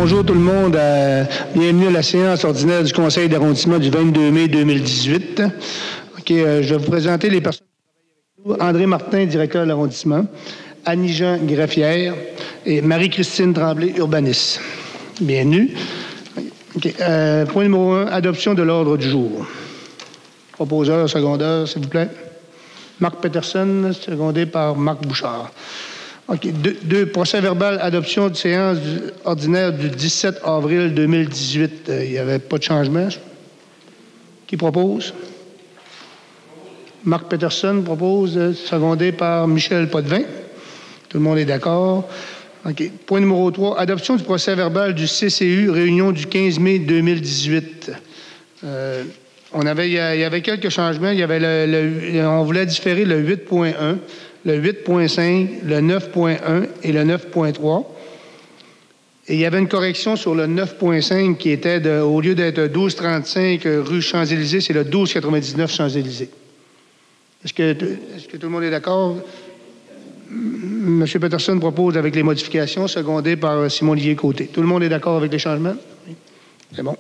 Bonjour tout le monde. Bienvenue à la séance ordinaire du Conseil d'arrondissement du 22 mai 2018. Je vais vous présenter les personnes qui travaillent avec nous. André Martin, directeur de l'arrondissement. Annie-Jean Greffière et Marie-Christine Tremblay, urbaniste. Bienvenue. Point numéro 1, adoption de l'ordre du jour. Proposeur, secondeur, s'il vous plaît. Marc Peterson, secondé par Marc Bouchard. Deux, procès verbal, adoption de séance ordinaire du 17 avril 2018. Il n'y avait pas de changement. Qui propose? Marc Peterson propose, secondé par Michel Potvin. Tout le monde est d'accord. Point numéro 3, adoption du procès verbal du CCU, réunion du 15 mai 2018. Il y avait quelques changements. On voulait différer le 8.1, le 8.5, le 9.1 et le 9.3. Et il y avait une correction sur le 9.5 qui était, au lieu d'être 1235 rue Champs-Élysées, c'est le 1299 Champs-Élysées. Est-ce que tout le monde est d'accord? M. Peterson propose avec les modifications, secondé par Simon-Olivier Côté. Tout le monde est d'accord avec les changements? Oui. C'est bon.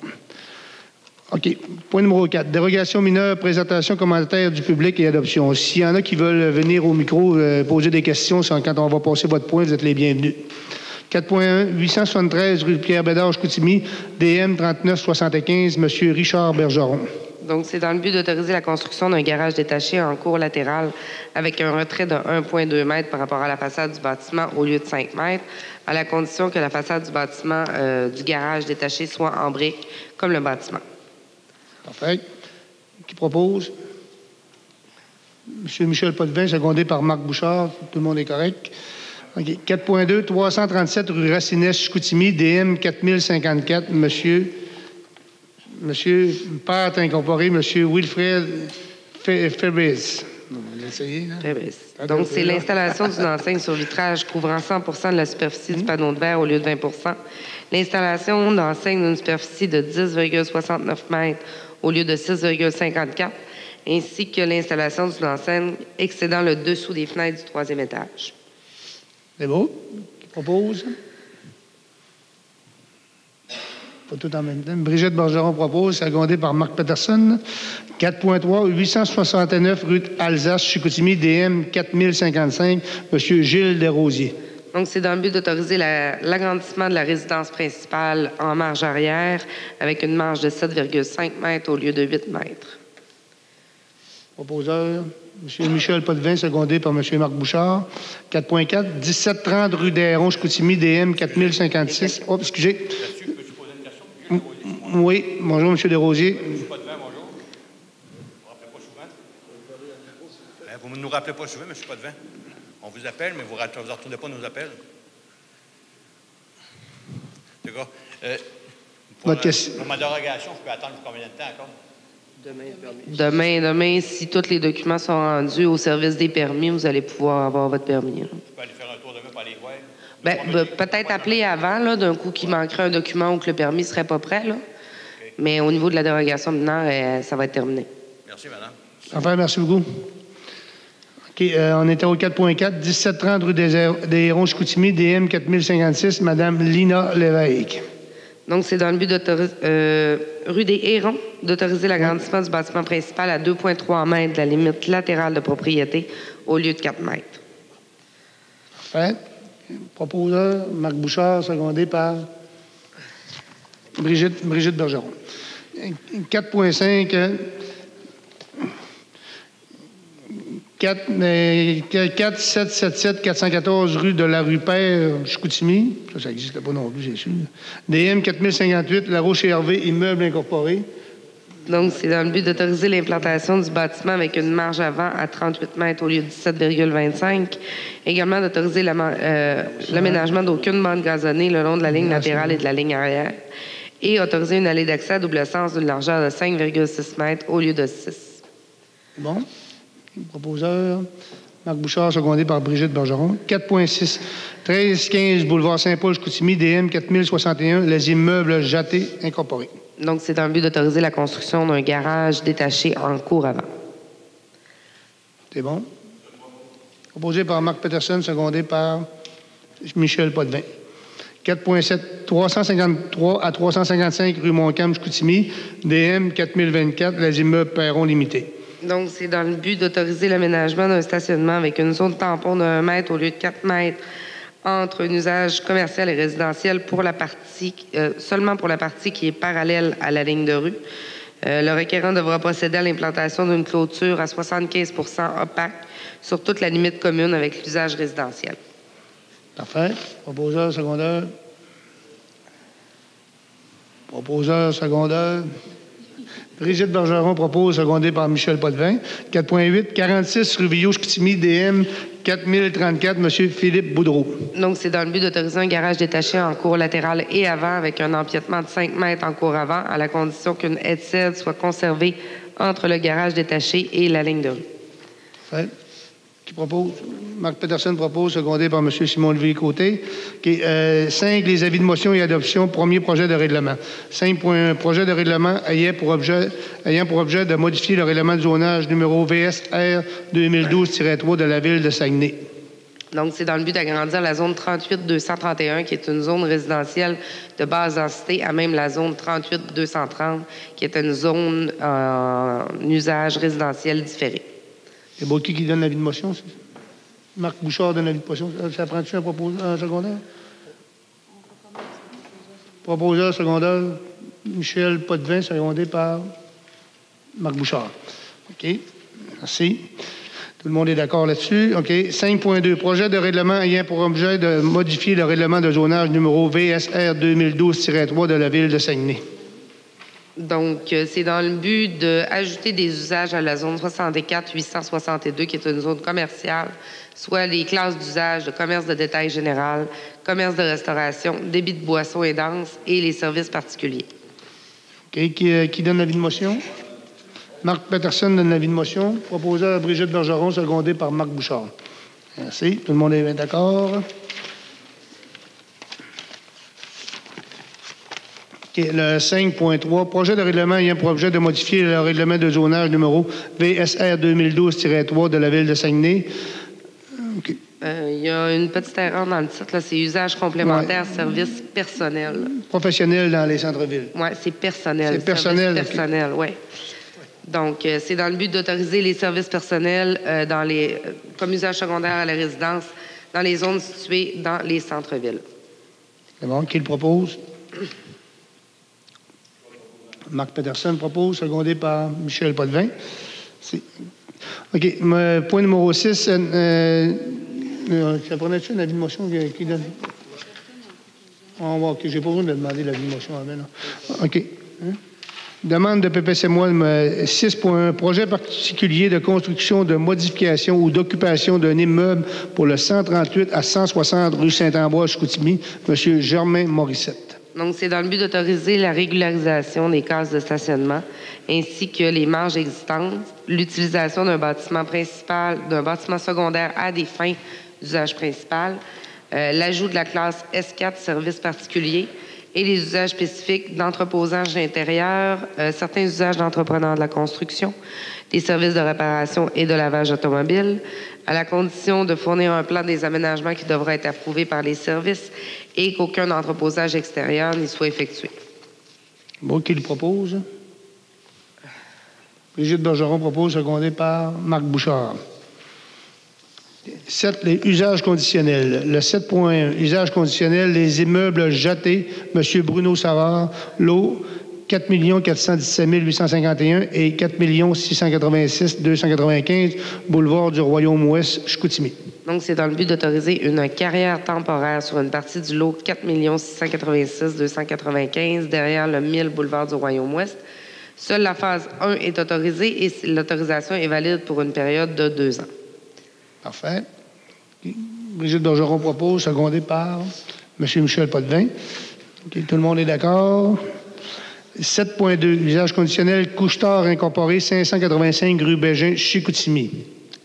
OK. Point numéro 4. Dérogation mineure, présentation, commentaire du public et adoption. S'il y en a qui veulent venir au micro, poser des questions, quand on va passer votre point, vous êtes les bienvenus. 4.1, 873 rue Pierre-Bédard, Chicoutimi, DM 3975, M. Richard Bergeron. Donc, c'est dans le but d'autoriser la construction d'un garage détaché en cour latérale avec un retrait de 1,2 m par rapport à la façade du bâtiment au lieu de 5 m, à la condition que la façade du bâtiment du garage détaché soit en briques comme le bâtiment. Parfait. Qui propose? M. Michel Potvin, secondé par Marc Bouchard. Tout le monde est correct. OK. 4.2, 337 rue Racines, Chicoutimi, DM 4054, Monsieur Pâte Incorporé, M. Wilfred Febris. Donc, c'est l'installation d'une enseigne sur vitrage couvrant 100 de la superficie du panneau de verre au lieu de 20 l'installation d'enseigne d'une superficie de 10,69 m au lieu de 6,54 ainsi que l'installation d'une enseigne excédant le dessous des fenêtres du 3e étage. C'est beau. Qui propose? Pas tout en même temps. Brigitte Bergeron propose, secondée par Marc Peterson. 4.3, 869 rue Alsace, Chicoutimi, DM 4055, M. Gilles Desrosiers. Donc, c'est dans le but d'autoriser l'agrandissement de la résidence principale en marge arrière avec une marge de 7,5 m au lieu de 8 m. Proposeur, M. Michel Potvin, secondé par M. Marc Bouchard. 4.4, 1730 rue d'Airon, Chicoutimi, DM 4056. Oh, excusez. Peux-tu poser une question? Oui, bonjour, M. Desrosiers. M. Potvin, bonjour. Vous ne nous rappelez pas souvent? Vous ne nous rappelez pas souvent, M. Potvin? On vous appelle, mais vous ne retournez pas nos appels. D'accord. Pour ma dérogation, je peux attendre combien de temps encore? Demain, si tous les documents sont rendus au service des permis, vous allez pouvoir avoir votre permis. Je peux aller faire un tour demain pour aller voir? Peut-être appeler avant, là, d'un coup qu'il manquerait un document ou que le permis ne serait pas prêt. Là. Okay. Mais au niveau de la dérogation mineure, ça va être terminé. Merci, madame. Enfin, merci beaucoup. OK, on était au 4.4, 1730 rue des Hérons, Chicoutimi, DM 4056, Mme Lina Lévesque. Donc, c'est dans le but rue des Hérons, d'autoriser l'agrandissement du bâtiment principal à 2,3 m de la limite latérale de propriété au lieu de 4 m. Parfait. Proposeur, Marc Bouchard, secondé par Brigitte Bergeron. 4.5, 4777 414 rue de la rue Père, Chicoutimi. Ça n'existe pas non plus, c'est sûr. DM 4058, La Roche-Hervé, immeuble incorporé. Donc, c'est dans le but d'autoriser l'implantation du bâtiment avec une marge avant à 38 m au lieu de 17,25. Également, d'autoriser l'aménagement d'aucune bande gazonnée le long de la ligne latérale et de la ligne arrière. Et autoriser une allée d'accès à double sens d'une largeur de 5,6 m au lieu de 6. Bon. Proposeur, Marc Bouchard, secondé par Brigitte Bergeron. 4.6, 1315 boulevard Saint-Paul, Chicoutimi, DM 4061, les immeubles Jaté incorporés. Donc, c'est dans le but d'autoriser la construction d'un garage détaché en cour avant. C'est bon. Proposé par Marc Peterson, secondé par Michel Potvin. 4.7, 353 à 355 rue Montcalm-Chicoutimi, DM 4024, les immeubles Perron Limité. Donc, c'est dans le but d'autoriser l'aménagement d'un stationnement avec une zone tampon de 1 mètre au lieu de 4 mètres entre un usage commercial et résidentiel pour la partie, seulement pour la partie qui est parallèle à la ligne de rue. Le requérant devra procéder à l'implantation d'une clôture à 75 opaque sur toute la limite commune avec l'usage résidentiel. Parfait. Proposeur secondaire. Proposeur secondaire. Brigitte Bergeron propose, secondé par Michel Potvin. 4.8, 46 rue Villot-Chicoutimi, DM 4034, M. Philippe Boudreau. Donc, c'est dans le but d'autoriser un garage détaché en cour latérale et avant avec un empiètement de 5 mètres en cour avant, à la condition qu'une aide-cède soit conservée entre le garage détaché et la ligne de rue. Parfait. Qui propose? Marc Peterson propose, secondé par M. Simon-Lévy-Côté. 5, les avis de motion et adoption, premier projet de règlement. 5.1, projet de règlement ayant pour objet de modifier le règlement de zonage numéro VSR 2012-3 de la Ville de Saguenay. Donc, c'est dans le but d'agrandir la zone 38-231, qui est une zone résidentielle de basse densité, à même la zone 38-230, qui est une zone en usage résidentiel différé. C'est beau qui donne l'avis de motion? Marc Bouchard donne l'avis de motion. Ça prend-tu un secondaire? Proposeur secondaire, Michel Potvin, secondé par Marc Bouchard. OK. Merci. Tout le monde est d'accord là-dessus. OK. 5.2. Projet de règlement ayant pour objet de modifier le règlement de zonage numéro VSR 2012-3 de la Ville de Saguenay. Donc, c'est dans le but d'ajouter des usages à la zone 64-862, qui est une zone commerciale, soit les classes d'usage de commerce de détail général, commerce de restauration, débit de boissons et danse et les services particuliers. OK. Qui donne l'avis de motion? Marc Peterson donne l'avis de motion. Proposeur Brigitte Bergeron, secondé par Marc Bouchard. Merci. Tout le monde est bien d'accord? Le 5.3, projet de règlement ayant pour objet de modifier le règlement de zonage numéro VSR 2012-3 de la Ville de Saguenay. Okay. Il y a une petite erreur dans le titre, c'est usage complémentaire, service personnel. Professionnel dans les centres-villes. Oui, c'est personnel. C'est personnel. Personnel, oui. Donc, c'est dans le but d'autoriser les services personnels comme usage secondaire à la résidence dans les zones situées dans les centres-villes. C'est bon. Qui le propose? Marc Peterson propose, secondé par Michel Potvin. OK. Point numéro 6. Ça prenait-tu un avis de motion qui donne? OK. J'ai pas besoin de demander l'avis de motion avant. OK. Hein? Demande de PPC-moi 6.1. Projet particulier de construction, de modification ou d'occupation d'un immeuble pour le 138 à 160 rue Saint-Ambroise-Chicoutimi. M. Germain Morissette. Donc, c'est dans le but d'autoriser la régularisation des cases de stationnement ainsi que les marges existantes, l'utilisation d'un bâtiment principal, d'un bâtiment secondaire à des fins d'usage principal, l'ajout de la classe S4 services particuliers et les usages spécifiques d'entreposage intérieur, certains usages d'entrepreneurs de la construction, des services de réparation et de lavage automobile, à la condition de fournir un plan des aménagements qui devra être approuvé par les services et qu'aucun entreposage extérieur n'y soit effectué. Bon, qui le propose? Brigitte Bergeron propose, secondé par Marc Bouchard. 7. Les usages conditionnels. Le 7.1. Usage conditionnel, les immeubles jetés, M. Bruno Savard, lot 4 417 851 et 4 686 295, boulevard du Royaume-Ouest, Chicoutimi. Donc, c'est dans le but d'autoriser une carrière temporaire sur une partie du lot 4 686 295 derrière le 1000 boulevard du Royaume-Ouest. Seule la phase 1 est autorisée et l'autorisation est valide pour une période de 2 ans. Parfait. Brigitte Bergeron propose, secondé par M. Michel Potvin. Okay, tout le monde est d'accord. 7.2. Usage conditionnel, Couche-Tard incorporé, 585 rue Bégin, Chicoutimi.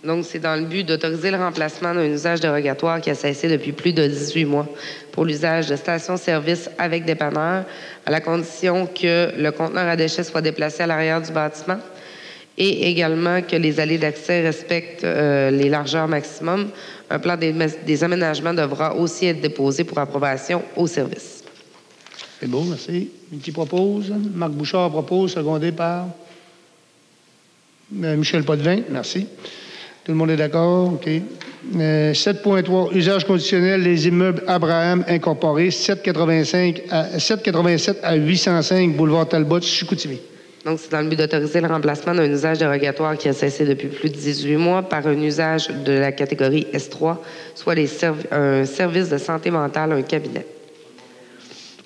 Donc, c'est dans le but d'autoriser le remplacement d'un usage dérogatoire qui a cessé depuis plus de 18 mois pour l'usage de stations-service avec dépanneur, à la condition que le conteneur à déchets soit déplacé à l'arrière du bâtiment et également que les allées d'accès respectent les largeurs maximum. Un plan des aménagements devra aussi être déposé pour approbation au service. C'est beau, merci. Qui propose? Marc Bouchard propose, secondé par Michel Potvin. Merci. Tout le monde est d'accord? OK. 7.3, usage conditionnel, les immeubles Abraham incorporés, 787 à 805 boulevard Talbot, Chicoutimi. Donc, c'est dans le but d'autoriser le remplacement d'un usage dérogatoire qui a cessé depuis plus de 18 mois par un usage de la catégorie S3, soit un service de santé mentale, un cabinet.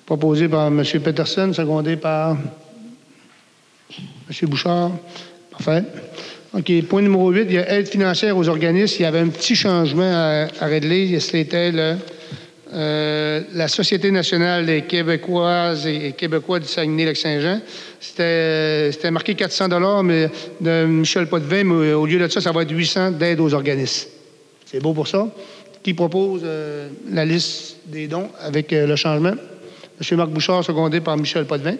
Proposé par M. Peterson, secondé par M. Bouchard. Parfait. OK. Point numéro 8, il y a aide financière aux organismes. Il y avait un petit changement à régler. C'était la Société nationale des Québécoises et Québécois du Saguenay-Lac-Saint-Jean. C'était marqué 400 $ mais de Michel Potvin, mais au lieu de ça, ça va être 800 d'aide aux organismes. C'est beau pour ça. Qui propose la liste des dons avec le changement? M. Marc Bouchard, secondé par Michel Potvin.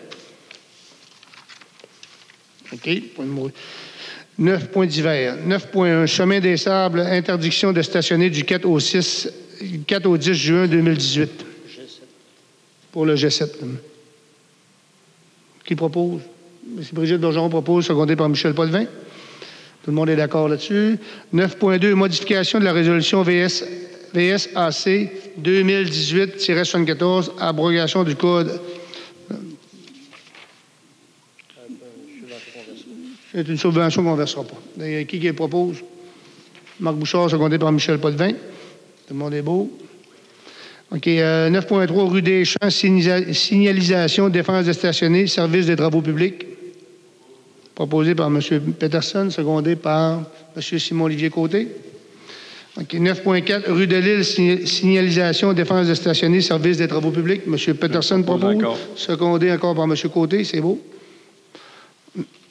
OK. Point numéro 9 points divers. 9.1, chemin des sables, interdiction de stationner du 4 au 10 juin 2018. Pour le G7. Qui propose? M. Brigitte Bergeron propose, secondé par Michel Potvin. Tout le monde est d'accord là-dessus. 9.2, modification de la résolution VSAC 2018-74, abrogation du code. C'est une subvention qu'on ne versera pas. Qui propose? Marc Bouchard, secondé par Michel Potvin. Tout le monde est beau. OK. 9.3, rue des Champs, signalisation, défense de stationner, service des travaux publics. Proposé par M. Peterson, secondé par M. Simon-Olivier Côté. OK. 9.4, rue de l'Île, signalisation, défense de stationner, service des travaux publics. M. Peterson propose. Secondé encore par M. Côté. C'est beau.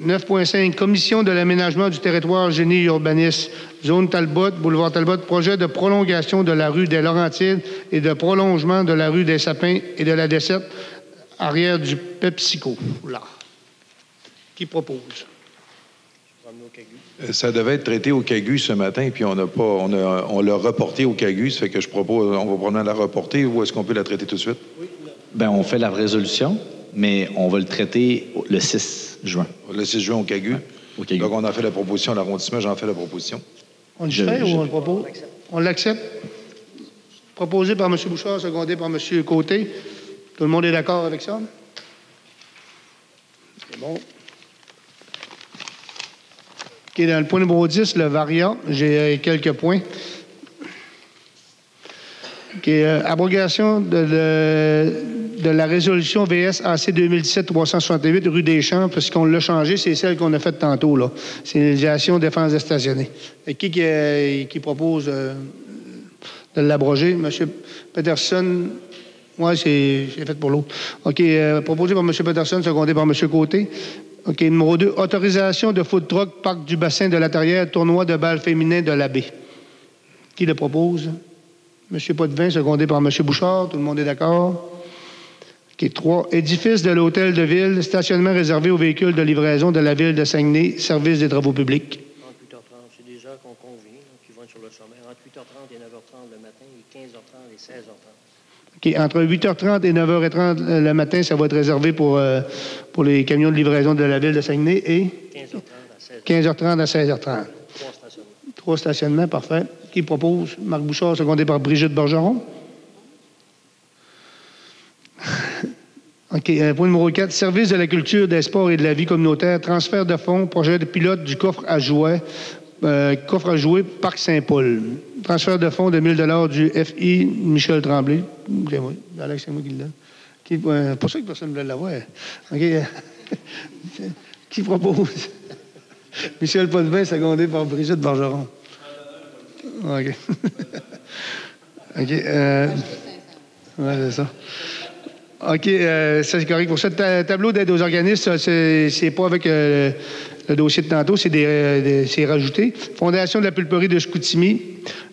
9.5, commission de l'aménagement du territoire génie et urbanisme, zone Talbot, boulevard Talbot, projet de prolongation de la rue des Laurentides et de prolongement de la rue des Sapins et de la desserte arrière du PepsiCo. Là. Qui propose? Ça devait être traité au CAGU ce matin, puis on l'a reporté au CAGU. Ça fait que je propose, on va probablement la reporter, ou est-ce qu'on peut la traiter tout de suite? Oui. Bien, on fait la résolution, mais on va le traiter le 6 juin. Le 6 juin au CAGU. Au CAGU. Donc, on a fait la proposition, l'arrondissement, j'en fais la proposition. On le fait ou on le propose? On l'accepte. Proposé par M. Bouchard, secondé par M. Côté. Tout le monde est d'accord avec ça? C'est bon. OK, dans le point numéro 10, le variant, j'ai quelques points. OK, abrogation de la résolution VSAC 2017-368, rue des Champs, parce qu'on l'a changé, c'est celle qu'on a faite tantôt, là. Signalisation, défense de stationner. Et qui propose de l'abroger? M. Peterson. Oui, c'est fait pour l'autre. OK, proposé par M. Peterson, secondé par M. Côté. OK, numéro 2, autorisation de food truck, parc du bassin de la Terrière, tournoi de balles féminin de la baie. Qui le propose? M. Potvin, secondé par M. Bouchard. Tout le monde est d'accord? OK, 3, édifice de l'hôtel de ville, stationnement réservé aux véhicules de livraison de la ville de Saguenay, service des travaux publics. 38h30, c'est des heures qu'on convient, qui vont être sur le sommet. Entre 8h30 et 9h30 le matin, et 15h30 et 16h30. OK. Entre 8h30 et 9h30 le matin, ça va être réservé pour les camions de livraison de la ville de Saguenay et 15h30 à 16h30. 3 stationnements, parfait. Qui propose? Marc Bouchard, secondé par Brigitte Bergeron. OK. Point numéro 4. Service de la culture, des sports et de la vie communautaire. Transfert de fonds, projet de pilote du coffre à jouets. Coffre à jouets, Parc Saint-Paul. Transfert de fonds de 1 000 $ du FI, Michel Tremblay. C'est moi. Alex, c'est moi qui le donne. Pour ça que personne ne voulait l'avoir. OK. Qui propose? Michel Potvin, secondé par Brigitte Bergeron. OK. OK. Oui, c'est ça. OK, ça c'est correct. Pour ça, tableau d'aide aux organismes, c'est pas avec le dossier de tantôt, c'est rajouté. Fondation de la pulperie de Chicoutimi,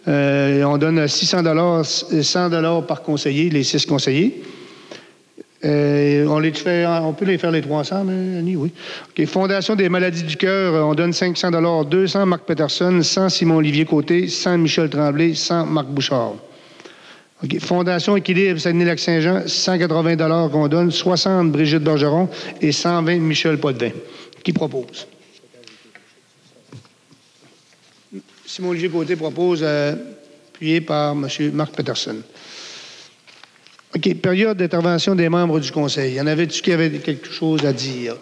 on donne 600 $, 100 $ par conseiller, les 6 conseillers. On peut les faire les trois ensemble, Annie, oui. OK. Fondation des maladies du cœur, on donne 500 $, 200 Marc Peterson, 100 Simon-Olivier Côté, 100 Michel Tremblay, 100 Marc Bouchard. OK. Fondation Équilibre Saguenay-Lac-Saint-Jean, 180 $ qu'on donne, 60 Brigitte Bergeron et 120 Michel Potvin. Qui propose? Simon-Olivier Côté propose, appuyé par M. Marc Peterson. OK. Période d'intervention des membres du Conseil. Y en avait-tu qui avaient quelque chose à dire?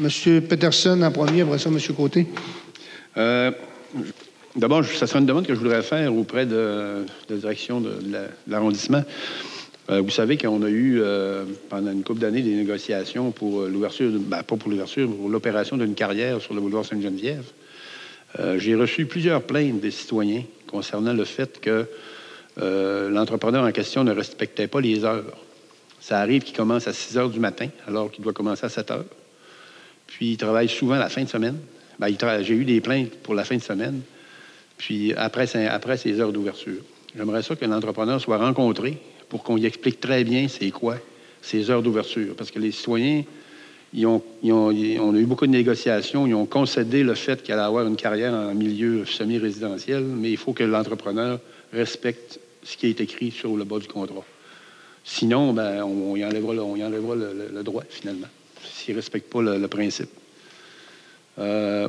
M. Peterson en premier, après ça, M. Côté. D'abord, ça serait une demande que je voudrais faire auprès de la direction de l'arrondissement. Vous savez qu'on a eu, pendant une couple d'années, des négociations pour l'ouverture, pas pour l'ouverture, pour l'opération d'une carrière sur le boulevard Sainte-Geneviève. J'ai reçu plusieurs plaintes des citoyens concernant le fait que l'entrepreneur en question ne respectait pas les heures. Ça arrive qu'il commence à 6 heures du matin, alors qu'il doit commencer à 7 heures. Puis, il travaille souvent la fin de semaine. J'ai eu des plaintes pour la fin de semaine, puis après ses heures d'ouverture. J'aimerais ça que l'entrepreneur soit rencontré pour qu'on lui explique très bien c'est quoi ces heures d'ouverture. Parce que les citoyens, on a eu beaucoup de négociations, ils ont concédé le fait qu'il allait avoir une carrière en milieu semi-résidentiel, mais il faut que l'entrepreneur respecte ce qui est écrit sur le bas du contrat. Sinon, on y enlèvera le droit, finalement, s'il ne respecte pas le principe.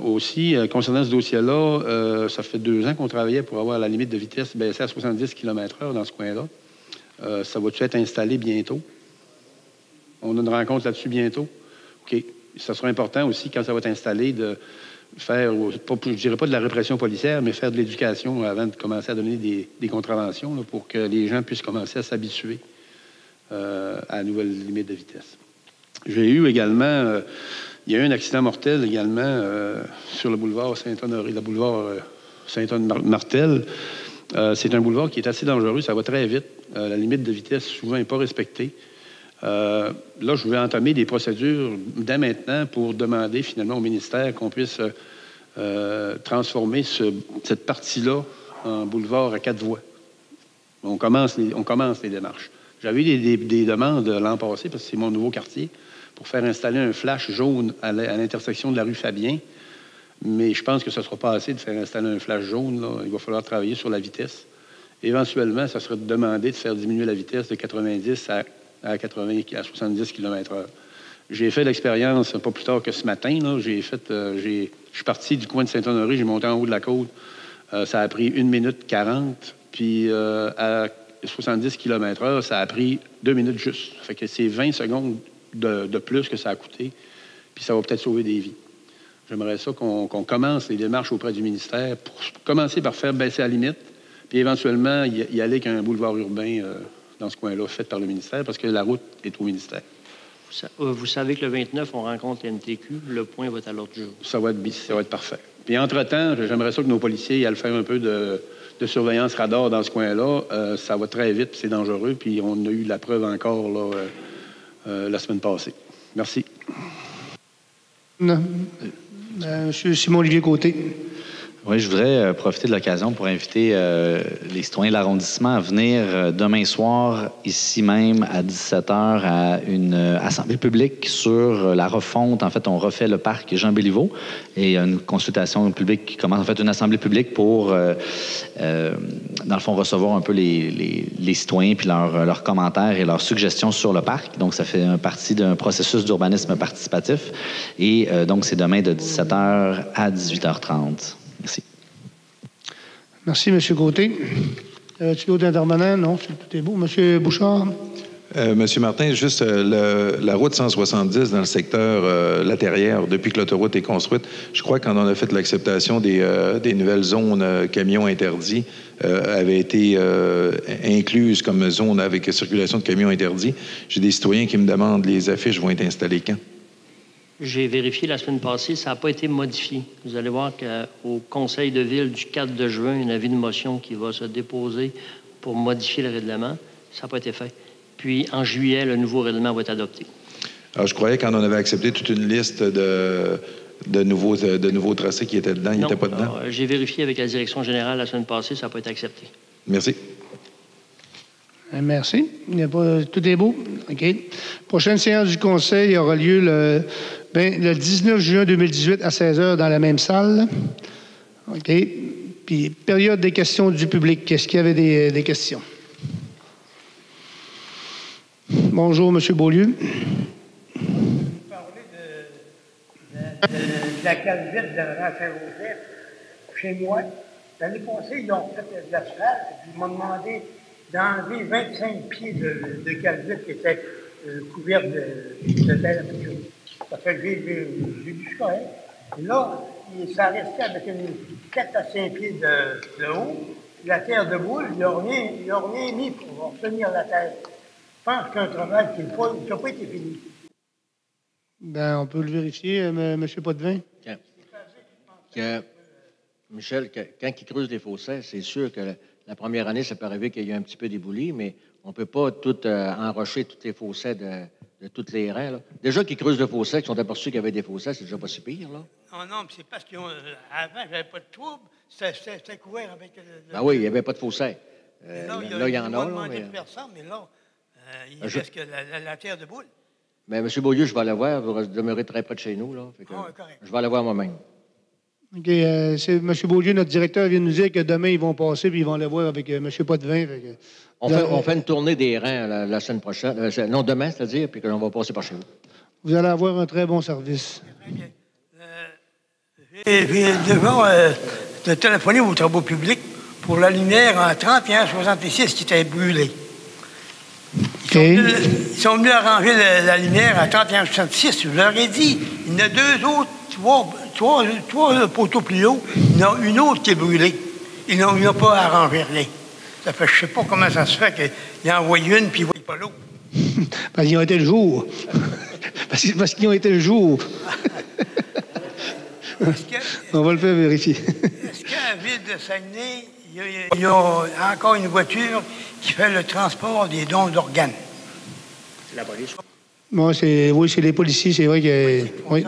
Aussi, concernant ce dossier-là, ça fait 2 ans qu'on travaillait pour avoir la limite de vitesse baissée à 70 km/h dans ce coin-là. Ça va-tu être installé bientôt? On a une rencontre là-dessus bientôt? OK. Ça sera important aussi, quand ça va être installé, de faire, je ne dirais pas de la répression policière, mais faire de l'éducation avant de commencer à donner des contraventions là, pour que les gens puissent commencer à s'habituer à la nouvelle limite de vitesse. J'ai eu également... il y a eu un accident mortel également sur le boulevard Saint-Honoré, le boulevard Saint-Honoré-Martel. C'est un boulevard qui est assez dangereux, ça va très vite. La limite de vitesse, souvent, n'est pas respectée. Là, je vais entamer des procédures dès maintenant pour demander finalement au ministère qu'on puisse transformer cette partie-là en boulevard à 4 voies. On commence les démarches. J'avais eu des demandes l'an passé, parce que c'est mon nouveau quartier, pour faire installer un flash jaune à l'intersection de la rue Fabien. Mais je pense que ce ne sera pas assez de faire installer un flash jaune. Là. Il va falloir travailler sur la vitesse. Éventuellement, ça serait de demander de faire diminuer la vitesse de 90 à 70 km/h. J'ai fait l'expérience pas plus tard que ce matin. Là. Je suis parti du coin de Saint-Honoré, j'ai monté en haut de la côte. Ça a pris 1 minute 40. Puis à 70 km/h, ça a pris 2 minutes juste. Ça fait que c'est 20 secondes de plus que ça a coûté. Puis ça va peut-être sauver des vies. J'aimerais ça qu'on commence les démarches auprès du ministère pour commencer par faire baisser la limite, puis éventuellement y aller avec un boulevard urbain dans ce coin-là, fait par le ministère, parce que la route est au ministère. Vous savez que le 29, on rencontre l'NTQ. Le point va être à l'ordre du jour. Ça va être parfait. Puis entre-temps, j'aimerais ça que nos policiers aillent faire un peu de surveillance radar dans ce coin-là. Ça va très vite, c'est dangereux, puis on a eu la preuve encore là, la semaine passée. Merci. Monsieur Simon-Olivier Côté. Oui, je voudrais profiter de l'occasion pour inviter les citoyens de l'arrondissement à venir demain soir, ici même, à 17h, à une assemblée publique sur la refonte. En fait, on refait le parc Jean-Béliveau et il y a une consultation publique qui commence, en fait, une assemblée publique pour, dans le fond, recevoir un peu les citoyens puis leurs commentaires et leurs suggestions sur le parc. Donc, ça fait partie d'un processus d'urbanisme participatif. Et donc, c'est demain de 17h à 18h30. Merci. Merci, M. Côté. Tu d'autres intervenants? Non, tout est beau. M. Bouchard? M. Martin, juste la route 170 dans le secteur Laterrière, depuis que l'autoroute est construite, je crois que quand on a fait l'acceptation des nouvelles zones camions interdits, avait été incluse comme zone avec circulation de camions interdits. J'ai des citoyens qui me demandent les affiches vont être installées quand? J'ai vérifié la semaine passée, ça n'a pas été modifié. Vous allez voir qu'au Conseil de ville du 4 de juin, il y a un avis de motion qui va se déposer pour modifier le règlement. Ça n'a pas été fait. Puis, en juillet, le nouveau règlement va être adopté. Alors, je croyais qu'on avait accepté toute une liste de nouveaux tracés qui étaient dedans. Ils n'étaient pas dedans? J'ai vérifié avec la direction générale la semaine passée, ça n'a pas été accepté. Merci. Merci. Tout est beau? OK. Prochaine séance du Conseil aura lieu le 19 juin 2018 à 16 h dans la même salle. OK. Puis, période des questions du public. Est-ce qu'il y avait des questions? Bonjour, M. Beaulieu. Vous parlez de la calvite de Saint-Joseph chez moi. L'année passée, ils ont fait de l'asphalte. Ils m'ont demandé d'enlever 25 pieds de calvite qui étaient couverts de terre. Ça fait que j'ai du correct. Et là, ça restait avec une 4 à 5 pieds de haut. La terre de boule, ils n'ont rien mis pour obtenir la terre. Je pense qu'un travail qui n'a pas été fini. Bien, on peut le vérifier, M. Potvin. Michel, quand ils creusent des fossés, c'est sûr que la première année, ça peut arriver qu'il y ait un petit peu d'éboulis, mais on ne peut pas tout enrocher tous les fossés de tous les rangs. Là. Déjà qu'ils creusent le fossé, qu'ils sont aperçus qu'il y avait des fossés, c'est déjà pas si pire. Là. Non, c'est parce qu'avant, il n'y avait pas de trouble. C'était couvert avec... Ah oui, il n'y avait pas de fossé. Là, il y en a. Mais là, il reste que la terre de boule. Mais M. Beaulieu, je vais aller voir. Vous demeurez très près de chez nous. Là, correct. Je vais aller voir moi-même. OK. M. Beaulieu, notre directeur, vient de nous dire que demain, ils vont passer puis ils vont aller voir avec M. Potvin. On fait une tournée des rangs la semaine prochaine. Non, demain, c'est-à-dire, puis qu'on va passer par chez vous. Vous allez avoir un très bon service. Très bien. J'ai devant téléphoner aux travaux publics pour la lumière en 3166 qui était brûlée. Ils sont venus arranger la lumière à 3166. Je leur ai dit, il y en a deux autres, trois poteaux plus hauts, il y en a une autre qui est brûlée. Ils n'ont pas arrangé rien. Ça fait, je ne sais pas comment ça se fait qu'ils en envoient une puis ils ne voient pas l'autre. Parce qu'ils ont été le jour. Parce qu'ils ont été le jour. On va le faire vérifier. Est-ce qu'à la ville de Saguenay, il y a encore une voiture qui fait le transport des dons d'organes? C'est la police. Bon, oui, c'est les policiers, c'est vrai que... Oui.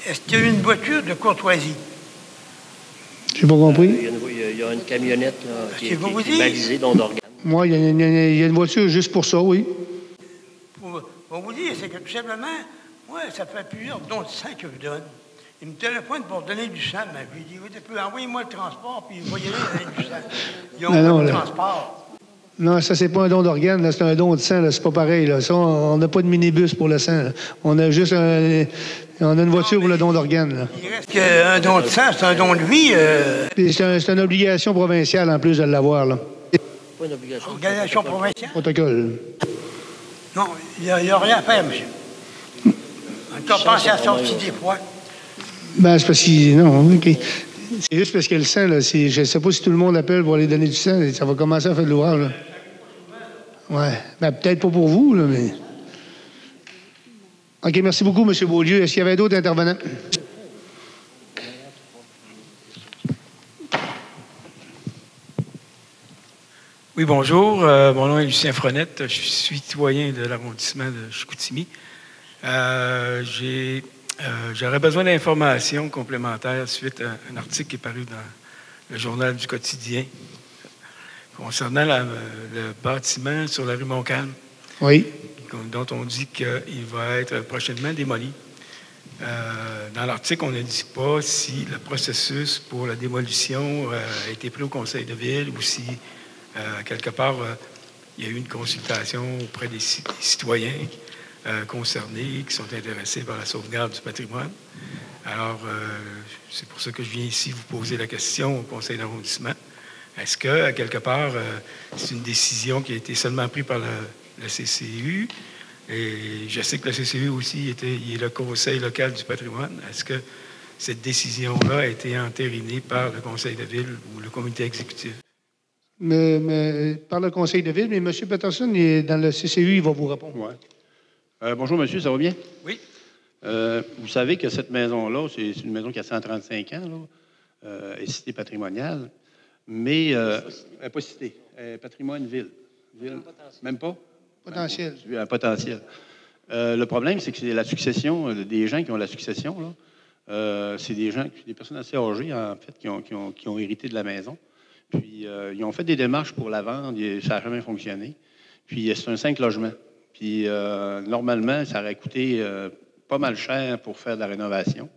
Est-ce qu'il y a une voiture de courtoisie? J'ai pas compris. Il y a une camionnette là, qui est balisée dons d'organes. Moi, il y a une voiture juste pour ça, oui. On vous dit, c'est que tout simplement, moi, ça fait plusieurs dons de sang que je donne. Ils me téléphonent pour donner du sang. Mais je lui dis, oui, envoyez-moi le transport, puis voyez donner du sang. Ils ont le transport. Non, ça, c'est pas un don d'organe, c'est un don de sang. C'est pas pareil. Là. Ça, on n'a pas de minibus pour le sang. Là. On a juste on a une voiture pour le don d'organes. Il reste qu'un don de sang, c'est un don de vie. C'est une obligation provinciale, en plus, de l'avoir. Là. Pas une obligation. Organisation provinciale? Protocole. Non, il n'y a rien à faire, monsieur. Encore pensé à sortir des fois. Ben, c'est parce que... Non, OK. C'est juste parce que le sang, là, je ne sais pas si tout le monde appelle pour aller donner du sang. Ça va commencer à faire de l'ouvrage. Oui. Ben, peut-être pas pour vous, là, mais... OK, merci beaucoup, M. Beaulieu. Est-ce qu'il y avait d'autres intervenants? Oui, bonjour. Mon nom est Lucien Frenette. Je suis citoyen de l'arrondissement de Chicoutimi. J'aurais besoin d'informations complémentaires suite à un article qui est paru dans le Journal du quotidien concernant le bâtiment sur la rue Montcalm. Oui. Dont on dit qu'il va être prochainement démoli. Dans l'article, on ne dit pas si le processus pour la démolition a été pris au conseil de ville ou si, quelque part, il y a eu une consultation auprès des citoyens concernés qui sont intéressés par la sauvegarde du patrimoine. Alors, c'est pour ça que je viens ici vous poser la question au conseil d'arrondissement. Est-ce que, à quelque part, c'est une décision qui a été seulement prise par le CCU? Et je sais que le CCU aussi est le conseil local du patrimoine. Est-ce que cette décision-là a été entérinée par le conseil de ville ou le comité exécutif? Par le conseil de ville, mais M. Peterson est dans le CCU, il va vous répondre. Ouais. Bonjour, monsieur, ça va bien? Oui. Vous savez que cette maison-là, c'est une maison qui a 135 ans, là, est citée patrimoniale, mais elle n'est pas citée. Patrimoine ville. Même pas? Potentiel. Un potentiel. Le problème, c'est que c'est la succession, des gens qui ont la succession, là, c'est des personnes assez âgées, en fait, qui ont hérité de la maison. Puis, ils ont fait des démarches pour la vendre, ça n'a jamais fonctionné. Puis, c'est un 5 logements. Puis, normalement, ça aurait coûté pas mal cher pour faire de la rénovation.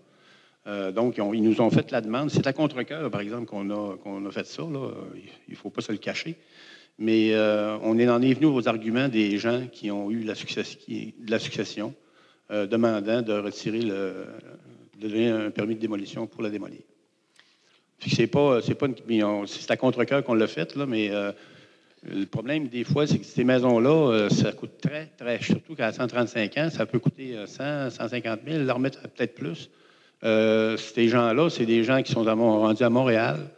Donc, ils nous ont fait la demande. C'est à contre-cœur, par exemple, qu'on a fait ça. Là. Il ne faut pas se le cacher. Mais on en est venu aux arguments des gens qui ont eu de la succession, demandant de retirer de donner un permis de démolition pour la démolir. C'est à contre-cœur qu'on l'a fait, là, mais le problème, des fois, c'est que ces maisons-là, ça coûte très, très, surtout qu'à 135 ans, ça peut coûter 100, 150 000, leur remettre peut-être plus. Ces gens-là, c'est des gens qui sont rendus à Montréal,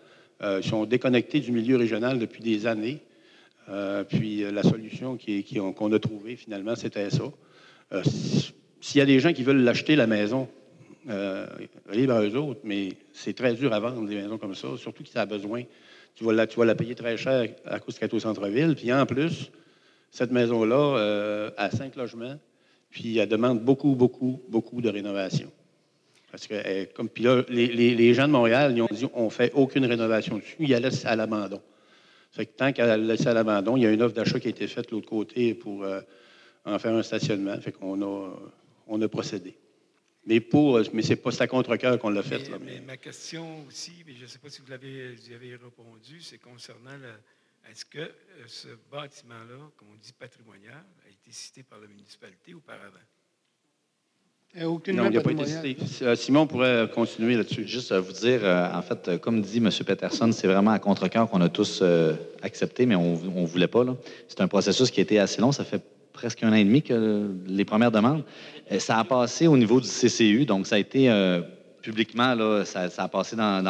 ils sont déconnectés du milieu régional depuis des années. Puis la solution qu'on a trouvée, finalement, c'était ça. S'il y a des gens qui veulent l'acheter, la maison, libre à eux autres, mais c'est très dur à vendre des maisons comme ça, surtout que ça a besoin. Tu vas la payer très cher à cause qu'elle est au centre-ville. Puis en plus, cette maison-là a 5 logements, puis elle demande beaucoup, beaucoup, beaucoup de rénovation. Parce que, puis là, les gens de Montréal, ils ont dit on ne fait aucune rénovation dessus, ils la laissent à l'abandon. Fait que tant qu'elle la laisse à l'abandon, il y a une offre d'achat qui a été faite de l'autre côté pour en faire un stationnement. Fait qu'on a procédé. Mais c'est à contre-cœur qu'on l'a fait. Mais ma question aussi, mais je ne sais pas si vous avez répondu, c'est concernant est-ce que ce bâtiment-là, comme on dit patrimonial, a été cité par la municipalité auparavant? Non, il n'a pas été cité. Simon pourrait continuer là-dessus. Juste vous dire, en fait, comme dit M. Peterson, c'est vraiment à contre-cœur qu'on a tous accepté, mais on ne voulait pas. C'est un processus qui a été assez long. Ça fait presque 1 an et demi que les premières demandes. Ça a passé au niveau du CCU, donc ça a été publiquement, là, ça a passé dans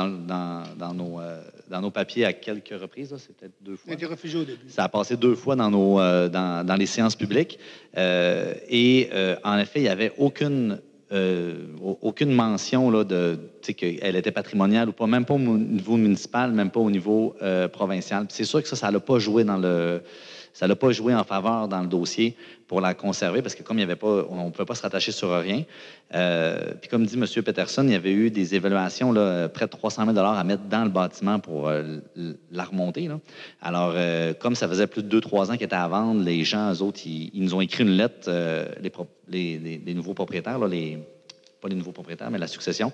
nos papiers à quelques reprises. C'est peut-être 2 fois. On a été refusé au début. Ça a passé 2 fois dans les séances publiques. En effet, il n'y avait aucune mention là, qu'elle était patrimoniale ou pas, même pas au niveau municipal, même pas au niveau provincial. Puis c'est sûr que ça n'a pas joué ça n'a pas joué en faveur dans le dossier pour la conserver, parce que comme il y avait pas, on ne pouvait pas se rattacher sur rien. Puis comme dit M. Peterson, il y avait eu des évaluations, là, près de 300 000 $, à mettre dans le bâtiment pour la remonter. Là. Alors, comme ça faisait plus de 2-3 ans qu'elle était à vendre, les gens, eux autres, ils nous ont écrit une lettre, les nouveaux propriétaires, là, pas les nouveaux propriétaires, mais la succession.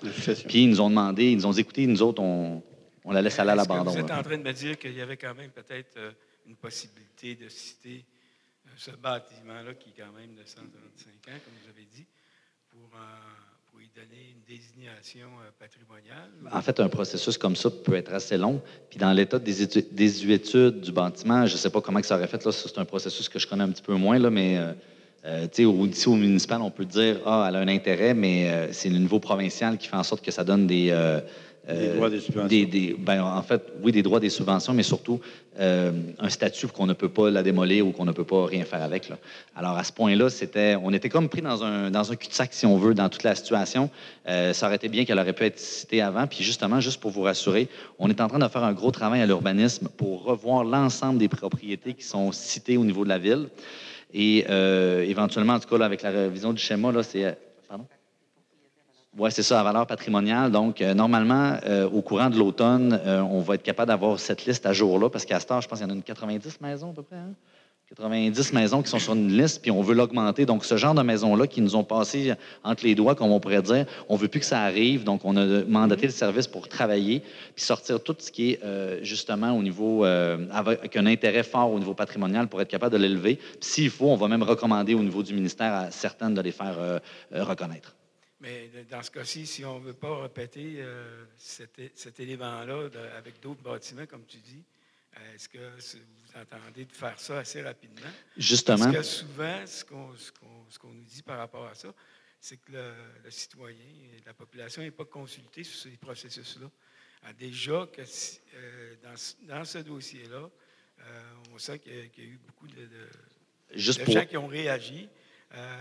Puis ils nous ont demandé, ils nous ont dit, écoutez, nous autres, on la laisse aller à l'abandon. Vous êtes en train de me dire qu'il y avait quand même peut-être une possibilité de citer ce bâtiment-là qui est quand même de 135 ans, comme vous avez dit, pour y donner une désignation patrimoniale? En fait, un processus comme ça peut être assez long. Puis dans l'état des études du bâtiment, je ne sais pas comment que ça aurait fait. Là, c'est un processus que je connais un petit peu moins, là, mais ici au municipal, on peut dire elle a un intérêt, mais c'est le niveau provincial qui fait en sorte que ça donne des droits des subventions. En fait, oui, des droits des subventions, mais surtout un statut qu'on ne peut pas la démolir ou qu'on ne peut pas rien faire avec. Là. Alors, à ce point-là, on était comme pris dans un cul-de-sac, si on veut, dans toute la situation. Ça aurait été bien qu'elle aurait pu être citée avant. Puis justement, juste pour vous rassurer, on est en train de faire un gros travail à l'urbanisme pour revoir l'ensemble des propriétés qui sont citées au niveau de la ville. Et éventuellement, en tout cas, là, avec la révision du schéma, là, c'est... Pardon? Oui, c'est ça, à valeur patrimoniale. Donc, normalement, au courant de l'automne, on va être capable d'avoir cette liste à jour-là, parce qu'à ce temps, je pense qu'il y en a une 90 maisons à peu près. 90 maisons qui sont sur une liste, puis on veut l'augmenter. Donc, ce genre de maisons-là qui nous ont passé entre les doigts, comme on pourrait dire, on ne veut plus que ça arrive. Donc, on a mandaté le service pour travailler, puis sortir tout ce qui est justement au niveau, avec un intérêt fort au niveau patrimonial pour être capable de l'élever. Puis s'il faut, on va même recommander au niveau du ministère à certaines de les faire reconnaître. Mais dans ce cas-ci, si on ne veut pas répéter cet élément-là avec d'autres bâtiments, comme tu dis, est-ce que vous entendez de faire ça assez rapidement? Justement. Parce que souvent, ce qu'on nous dit par rapport à ça, c'est que le citoyen et la population n'est pas consulté sur ces processus-là. Déjà que dans ce dossier-là, on sent qu'il y a eu beaucoup de gens qui ont réagi.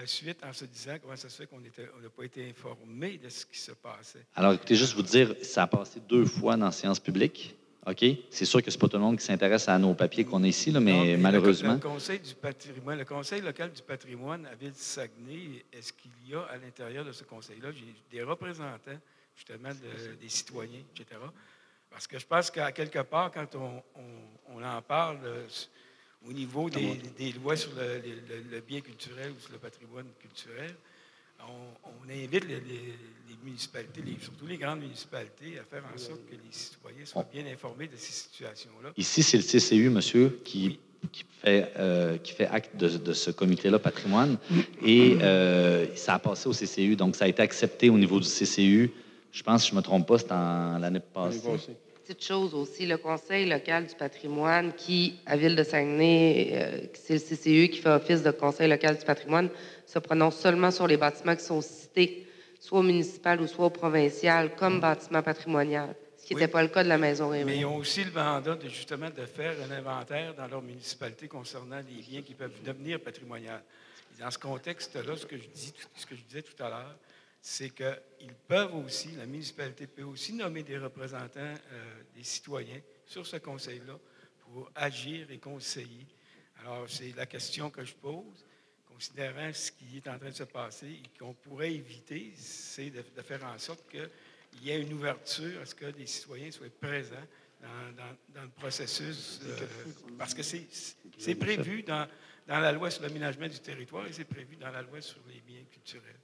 Suite en se disant comment ça se fait qu'on n'a pas été informé de ce qui se passait. Alors, écoutez, juste vous dire, ça a passé 2 fois dans la séance publique. OK? C'est sûr que ce n'est pas tout le monde qui s'intéresse à nos papiers qu'on a ici, là, mais malheureusement. Le Conseil du patrimoine, le Conseil local du patrimoine à Ville-Saguenay, est-ce qu'il y a à l'intérieur de ce conseil-là des représentants, justement, des citoyens, etc. Parce que je pense qu'à quelque part, quand on en parle au niveau des lois sur le bien culturel ou sur le patrimoine culturel, on invite les municipalités, surtout les grandes municipalités, à faire en sorte que les citoyens soient bien informés de ces situations-là. Ici, c'est le CCU, monsieur, qui fait acte de ce comité-là, patrimoine, et ça a passé au CCU, donc ça a été accepté au niveau du CCU. Je pense, si je ne me trompe pas, c'était l'année passée. Petite chose aussi, le Conseil local du patrimoine qui, à Ville de Saguenay, c'est le CCU qui fait office de Conseil local du patrimoine, se prononce seulement sur les bâtiments qui sont cités, soit au municipal ou soit au provincial, comme bâtiment patrimonial, ce qui n'était pas le cas de la Maison Rémy. Mais ils ont aussi le mandat de faire un inventaire dans leur municipalité concernant les biens qui peuvent devenir patrimoniaux. Et dans ce contexte-là, ce que je disais tout à l'heure, c'est qu'ils peuvent aussi, la municipalité peut aussi nommer des représentants des citoyens sur ce conseil-là pour agir et conseiller. Alors, c'est la question que je pose, considérant ce qui est en train de se passer et qu'on pourrait éviter, c'est de faire en sorte qu'il y ait une ouverture à ce que les citoyens soient présents dans le processus, parce que c'est prévu dans la loi sur l'aménagement du territoire et c'est prévu dans la loi sur les biens culturels.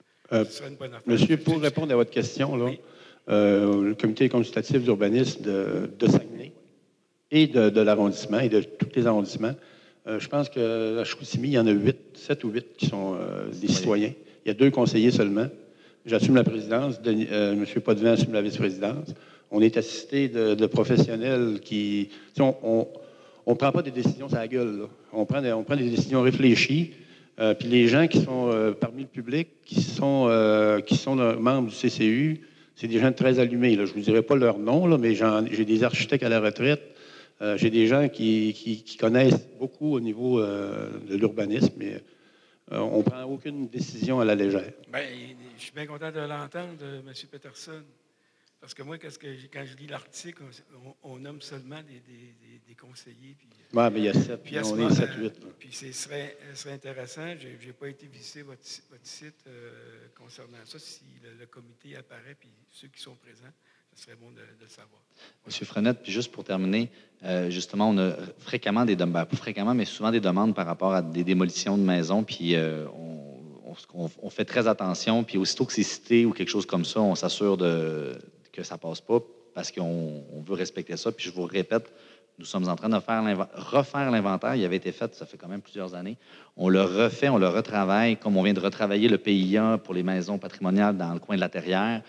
Monsieur, pour répondre à votre question, là, oui. Le comité consultatif d'urbanisme de Saguenay et de l'arrondissement et de tous les arrondissements, je pense qu'à Chicoutimi, il y en a 7 ou 8 qui sont des citoyens. Il y a 2 conseillers seulement. J'assume la présidence, M. Potvin assume la vice-présidence. On est assisté de professionnels qui... On ne prend pas des décisions sur la gueule, là. On prend des décisions réfléchies. Puis les gens qui sont parmi le public, qui sont membres du CCU, c'est des gens très allumés. Là. Je ne vous dirai pas leur nom, là, mais j'ai des architectes à la retraite. J'ai des gens qui connaissent beaucoup au niveau de l'urbanisme, mais on ne prend aucune décision à la légère. Bien, je suis bien content de l'entendre, M. Peterson. Parce que moi, quand je lis l'article, on nomme seulement des conseillers. Oui, mais il y a 7. On est 7, 8. Puis ce serait intéressant. Je n'ai pas été visiter votre site concernant ça. Si le comité apparaît, puis ceux qui sont présents, ce serait bon de le savoir. Monsieur Frenette, puis juste pour terminer, justement, on a fréquemment pas fréquemment, mais souvent des demandes par rapport à des démolitions de maisons, puis on fait très attention, puis aussitôt que c'est cité ou quelque chose comme ça, on s'assure que ça passe pas parce qu'on veut respecter ça. Puis je vous répète, nous sommes en train de refaire l'inventaire. Il avait été fait, ça fait quand même plusieurs années. On le refait, on le retravaille, comme on vient de retravailler le PIA pour les maisons patrimoniales dans le coin de la Terrière.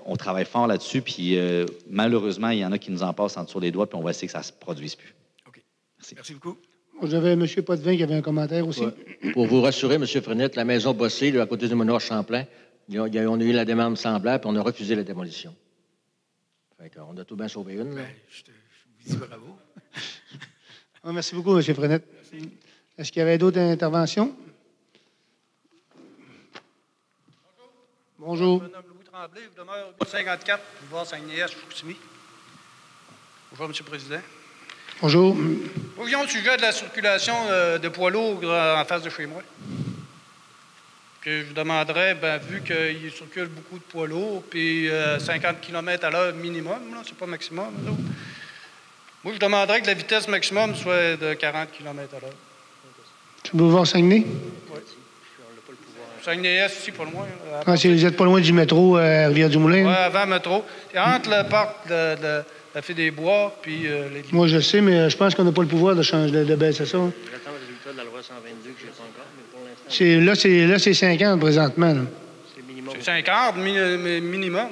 On travaille fort là-dessus, puis malheureusement, il y en a qui nous en passent en dessous des doigts, puis on va essayer que ça ne se produise plus. OK. Merci beaucoup. J'avais M. Potvin qui avait un commentaire aussi. Ouais. Pour vous rassurer, M. Frenette, la maison Bossé, là, à côté du manoir Champlain, on a eu la demande semblable, puis on a refusé la démolition. Fait qu'on a tout bien sauvé une. Bien, je vous dis bravo. Merci beaucoup, M. Frenette. Est-ce qu'il y avait d'autres interventions? Bonjour. Je me nomme Louis Tremblay, je demeure 54, boulevard Saguenay, Chicoutimi. Bonjour, M. le Président. Bonjour. Nous revenons au sujet de la circulation de poids lourds en face de chez moi. Que je vous demanderais, vu qu'il circule beaucoup de poids lourds, puis 50 km à l'heure minimum, c'est pas maximum. Là. Moi, je demanderais que la vitesse maximum soit de 40 km à l'heure. Tu veux voir Saguenay? Oui. Saguenay-Est, ici, pas loin. Vous n'êtes pas loin du métro Rivière-du-Moulin? Oui, avant le métro. Et entre le parc de la Fée-des-Bois, puis les... Moi, je sais, mais je pense qu'on n'a pas le pouvoir de changer, de baisser ça. J'attends le résultat de la loi 122 que je n'ai pas encore, mais pour l'instant... Là, c'est 50 présentement. Là. C'est minimum. C'est 50 minimum.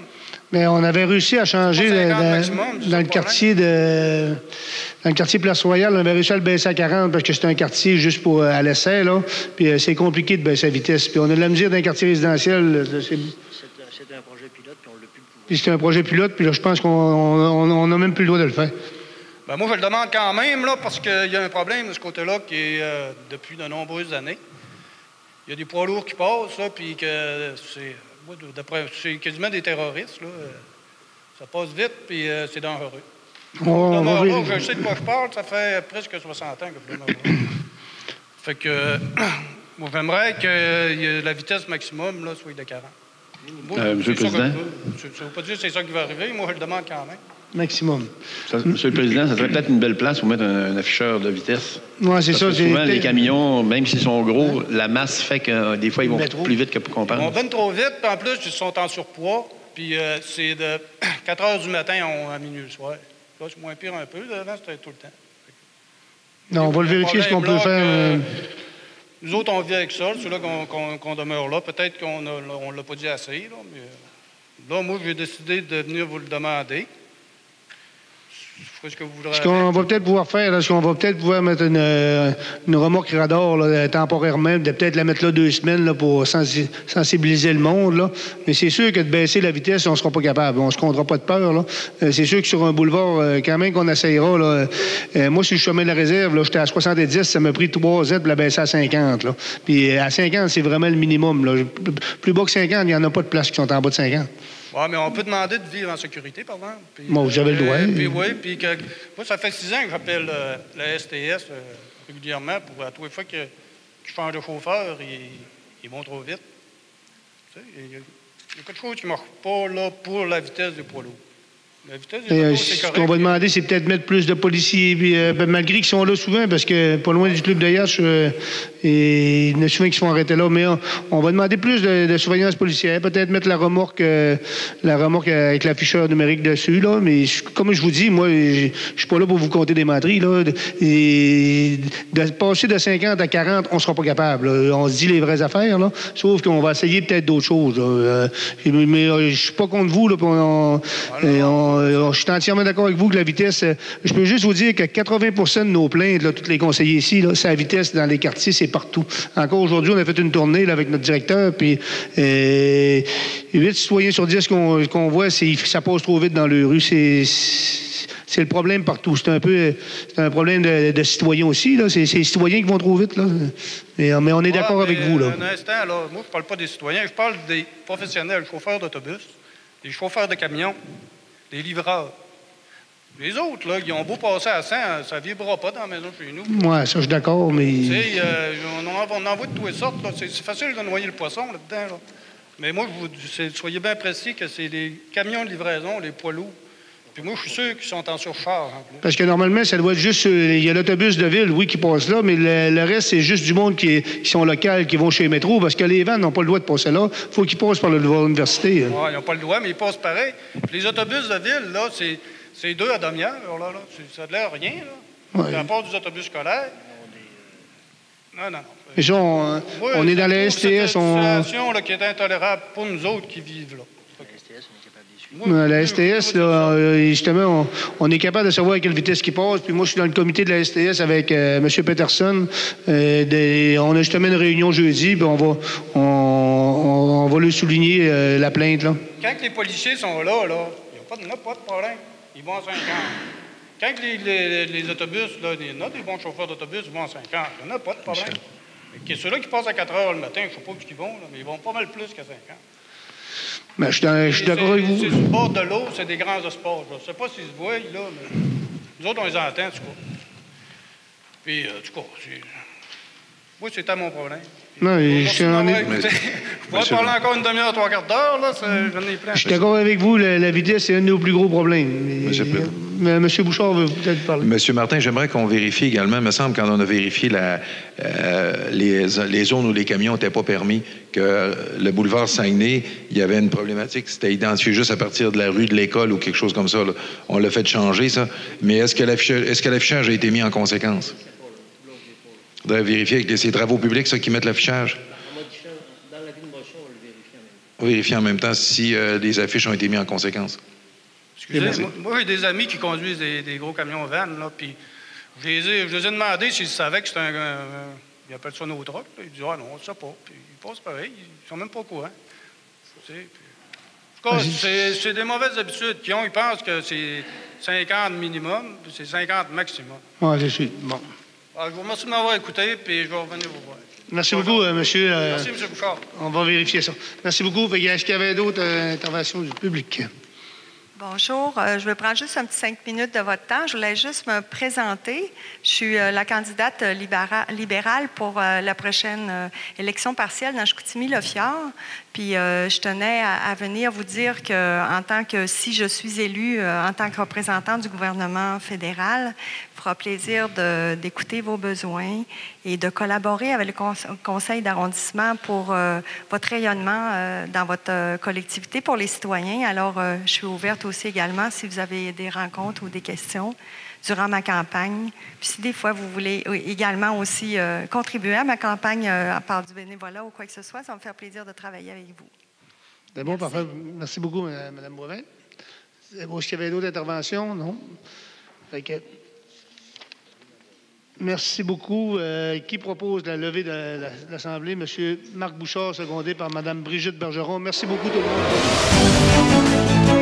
Mais on avait réussi à changer dans le quartier dans le quartier Place Royale, on avait réussi à le baisser à 40 parce que c'était un quartier juste pour à l'essai, là. Puis c'est compliqué de baisser la vitesse. Puis on a de la misère dans un quartier résidentiel. C'était un projet pilote, puis on l'a plus le pouvoir. Puis c'était un projet pilote, puis là, je pense qu'on n'a même plus le droit de le faire. Ben moi, je le demande quand même, là, parce qu'il y a un problème de ce côté-là qui est depuis de nombreuses années. Il y a des poids lourds qui passent, là, puis que c'est quasiment des terroristes, là. Ça passe vite, puis c'est dangereux. Je sais de quoi je parle, ça fait presque 60 ans que je demeure là. Fait que moi, j'aimerais que la vitesse maximum là, soit de 40. Monsieur le Président. Ça ne veut pas dire que c'est ça qui va arriver, moi je le demande quand même. maximum. Monsieur le Président, ça serait peut-être une belle place pour mettre un afficheur de vitesse. Oui, c'est ça. Souvent, les camions, même s'ils sont gros, la masse fait que des fois, ils vont plus vite que pour qu'on pense. Ils vont bien trop vite, puis en plus, ils sont en surpoids. Puis c'est de 4 heures du matin à minuit le soir. Là, c'est moins pire un peu. Avant, c'était tout le temps. Non, on va le vérifier ce qu'on peut faire. Nous autres, on vit avec ça, c'est là qu'on demeure là. Peut-être qu'on ne l'a pas dit assez, là, mais là, moi, j'ai décidé de venir vous le demander. Ce que vous voudrez. Ce qu'on va peut-être pouvoir faire, c'est qu'on va peut-être pouvoir mettre une remorque radar là, temporairement, de peut-être la mettre là 2 semaines là, pour sensibiliser le monde. Là. Mais c'est sûr que de baisser la vitesse, on ne sera pas capable. On ne se comptera pas de peur. Là. C'est sûr que sur un boulevard, quand même qu'on essayera, là, moi, sur le chemin de la réserve, j'étais à 70, ça m'a pris 3 ans pour la baisser à 50. Là. Puis à 50, c'est vraiment le minimum. Là. Plus bas que 50, il n'y en a pas de places qui sont en bas de 50. Oui, mais on peut demander de vivre en sécurité, par exemple. Moi, j'avais le droit. Puis, oui, puis moi, ça fait 6 ans que j'appelle la STS régulièrement pour à tous les fois que je change de chauffeur, ils vont trop vite. Tu sais, il y a quelque chose qui ne marche pas là, pour la vitesse des poids lourds. La vitesse des poids lourds, c'est correct. Ce qu'on va demander, c'est peut-être mettre plus de policiers, puis, malgré qu'ils sont là souvent, parce que pas loin du club de Yash, il y en a souvent qui se font arrêter là, mais on va demander plus de surveillance policière, peut-être mettre la remorque avec l'afficheur numérique dessus, là, mais comme je vous dis, moi, je suis pas là pour vous compter des menteries, là, et de passer de 50 à 40, on sera pas capable, là. On se dit les vraies affaires, là, sauf qu'on va essayer peut-être d'autres choses, là. Mais je suis pas contre vous, là, je suis entièrement d'accord avec vous que la vitesse... je peux juste vous dire que 80 de nos plaintes, là, tous les conseillers ici, c'est la vitesse dans les quartiers, c'est partout. Encore aujourd'hui, on a fait une tournée là, avec notre directeur, puis 8 citoyens sur 10 qu'on voit, ça passe trop vite dans les rues. C'est le problème partout. C'est un problème de citoyens aussi. Là. C'est les citoyens qui vont trop vite. Là. Mais on est d'accord avec vous. Là. Un instant, là, moi, je ne parle pas des citoyens, je parle des professionnels, chauffeurs d'autobus, des chauffeurs de camions, des livreurs. Les autres, là, ils ont beau passer à 100, ça ne vibrera pas dans la maison chez nous. Oui, ça, je suis d'accord, mais... Tu sais, on en voit de toutes les sortes. Là. C'est facile de noyer le poisson là-dedans. Là. Mais moi, soyez bien précis que c'est les camions de livraison, les poids lourds. Puis moi, je suis sûr qu'ils sont en surcharge. En plus. Parce que normalement, ça doit être juste... il y a l'autobus de ville, oui, qui passe là, mais le reste, c'est juste du monde qui sont locaux, qui vont chez Métro, parce que les vannes n'ont pas le droit de passer là. Il faut qu'ils passent par l'université. Oui, ils n'ont pas le droit, mais ils passent pareil. Puis les autobus de ville, là, c'est 2 à demi-heure. Là. Ça a l'air rien, là. Ouais. À part des autobus scolaires. Non. Et ça, on est dans la STS. C'est une situation là, qui est intolérable pour nous autres qui vivent là. La STS, là, justement, on est capable de savoir à quelle vitesse il passe. Puis moi, je suis dans le comité de la STS avec M. Peterson. On a justement une réunion jeudi, puis on va lui souligner la plainte. Là. Quand les policiers sont là, il n'y a pas de problème. Ils vont à 50. Quand les autobus, là, il y en a des bons chauffeurs d'autobus, ils vont à 50. Il n'y en a pas de problème. Mais ceux-là qui passent à 4 heures le matin, je ne sais pas où ils vont, là, mais ils vont pas mal plus qu'à 50. Ben, je suis d'accord avec vous. C'est sur le bord de l'eau, c'est des grands sports. Je ne sais pas s'ils se voient, là, mais nous autres, on les entend, en tout cas. Puis, en tout cas, moi, c'était mon problème. Non, je suis en... Vous pourrez parler encore une demi-heure, 3/4 d'heure, là, j'en ai plein. Je suis d'accord avec vous, la vitesse, c'est un de nos plus gros problèmes. Mais M. Bouchard veut peut-être parler. M. Martin, j'aimerais qu'on vérifie également, il me semble, quand on a vérifié les zones où les camions n'étaient pas permis, que le boulevard Saguenay, il y avait une problématique, c'était identifié juste à partir de la rue de l'école ou quelque chose comme ça. Là. On l'a fait changer, ça. Mais est-ce que l'affichage a été mis en conséquence? Il faudrait vérifier avec ces travaux publics, ça, qui mettent l'affichage. Dans la vie de motion, on le vérifie en même temps. On vérifie en même temps si les affiches ont été mises en conséquence. Excusez, moi, j'ai des amis qui conduisent des gros camions vannes, là, puis je les ai demandé s'ils savaient que c'était ils appellent ça nos trucks. Ils disent, ah non, on ne sait pas. Puis ils passent pareil, ils sont même pas au courant. En tout cas, c'est des mauvaises habitudes qu'ils ont. Ils pensent que c'est 50 minimum, puis c'est 50 maximum. Oui, je suis. Bon. Alors, je vous remercie de m'avoir écouté, puis je vais revenir vous voir. Merci beaucoup, monsieur. Merci, M. Bouchard. On va vérifier ça. Merci beaucoup. Est-ce qu'il y avait d'autres interventions du public? Bonjour. Je vais prendre juste un petit 5 minutes de votre temps. Je voulais juste me présenter. Je suis la candidate libérale pour la prochaine élection partielle dans Chicoutimi-Le Fjord. Puis je tenais à venir vous dire que, si je suis élue en tant que représentante du gouvernement fédéral, il fera plaisir d'écouter vos besoins et de collaborer avec le conseil d'arrondissement pour votre rayonnement dans votre collectivité pour les citoyens. Alors, je suis ouverte aussi également si vous avez des rencontres ou des questions durant ma campagne. Puis si des fois vous voulez également aussi contribuer à ma campagne à part du bénévolat ou quoi que ce soit, ça va me faire plaisir de travailler avec vous. C'est bon, parfait. Merci beaucoup, Mme Boivin. Est-ce qu'il y avait d'autres interventions? Non? Fait que, merci beaucoup. Qui propose la levée de l'Assemblée? M. Marc Bouchard, secondé par Mme Brigitte Bergeron. Merci beaucoup, tout le monde.